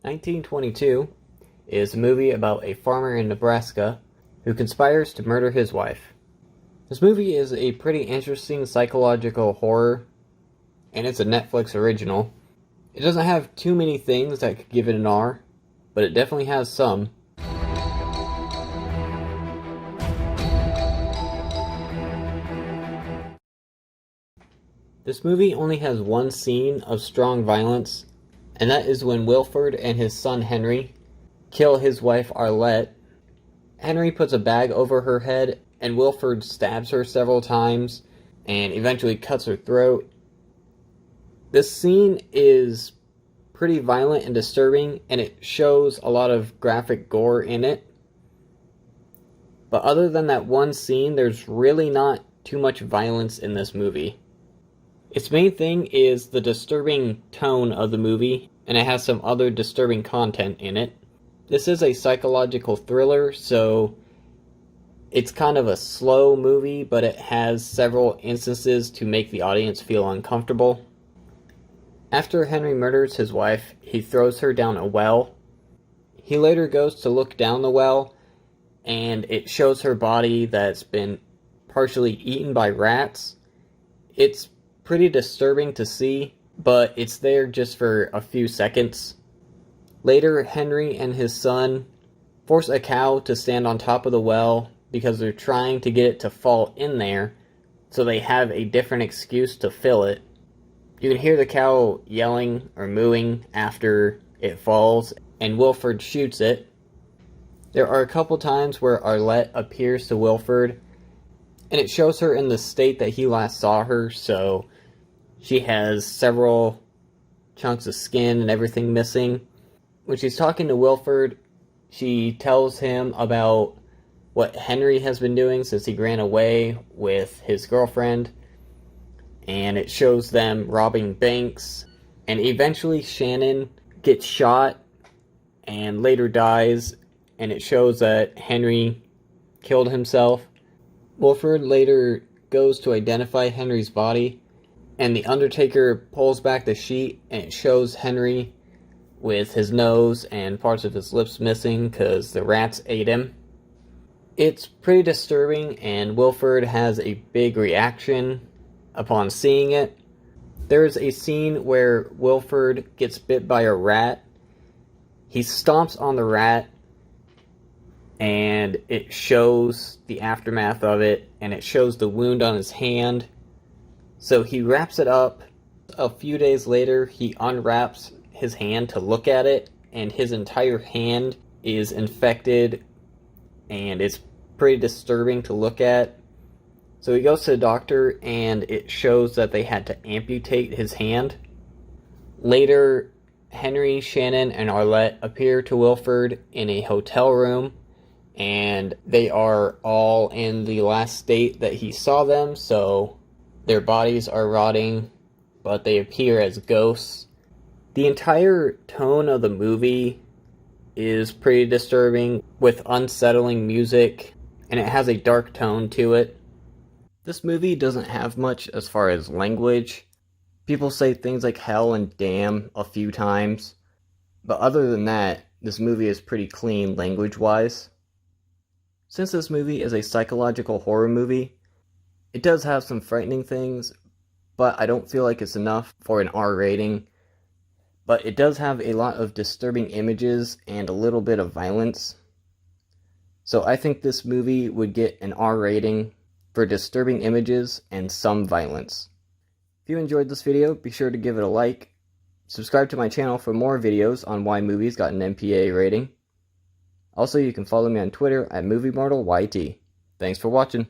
1922 is a movie about a farmer in Nebraska who conspires to murder his wife. This movie is a pretty interesting psychological horror, and it's a Netflix original. It doesn't have too many things that could give it an R, but it definitely has some. This movie only has one scene of strong violence, and that is when Wilford and his son Henry kill his wife Arlette. Henry puts a bag over her head, and Wilford stabs her several times, and eventually cuts her throat. This scene is pretty violent and disturbing, and it shows a lot of graphic gore in it. But other than that one scene, there's really not too much violence in this movie. Its main thing is the disturbing tone of the movie, and it has some other disturbing content in it. This is a psychological thriller, so it's kind of a slow movie, but it has several instances to make the audience feel uncomfortable. After Henry murders his wife, he throws her down a well. He later goes to look down the well, and it shows her body that's been partially eaten by rats. It's pretty disturbing to see, but it's there just for a few seconds. Later, Henry and his son force a cow to stand on top of the well because they're trying to get it to fall in there, so they have a different excuse to fill it. You can hear the cow yelling or mooing after it falls, and Wilford shoots it. There are a couple times where Arlette appears to Wilford, and it shows her in the state that he last saw her, so she has several chunks of skin and everything missing. When she's talking to Wilford, she tells him about what Henry has been doing since he ran away with his girlfriend, and it shows them robbing banks, and eventually Shannon gets shot and later dies, and it shows that Henry killed himself. Wilford later goes to identify Henry's body, and the Undertaker pulls back the sheet, and it shows Henry with his nose and parts of his lips missing because the rats ate him. It's pretty disturbing, and Wilford has a big reaction upon seeing it. There's a scene where Wilford gets bit by a rat. He stomps on the rat, and it shows the aftermath of it, and it shows the wound on his hand. So he wraps it up. A few days later, he unwraps his hand to look at it, and his entire hand is infected, and it's pretty disturbing to look at. So he goes to the doctor, and it shows that they had to amputate his hand. Later, Henry, Shannon, and Arlette appear to Wilford in a hotel room, and they are all in the last state that he saw them, so their bodies are rotting, but they appear as ghosts. The entire tone of the movie is pretty disturbing, with unsettling music, and it has a dark tone to it. This movie doesn't have much as far as language. People say things like hell and damn a few times, but other than that, this movie is pretty clean language-wise. Since this movie is a psychological horror movie, it does have some frightening things, but I don't feel like it's enough for an R rating. But it does have a lot of disturbing images and a little bit of violence. So I think this movie would get an R rating for disturbing images and some violence. If you enjoyed this video, be sure to give it a like. Subscribe to my channel for more videos on why movies got an MPAA rating. Also, you can follow me on Twitter at MovieMortalYT. Thanks for watching.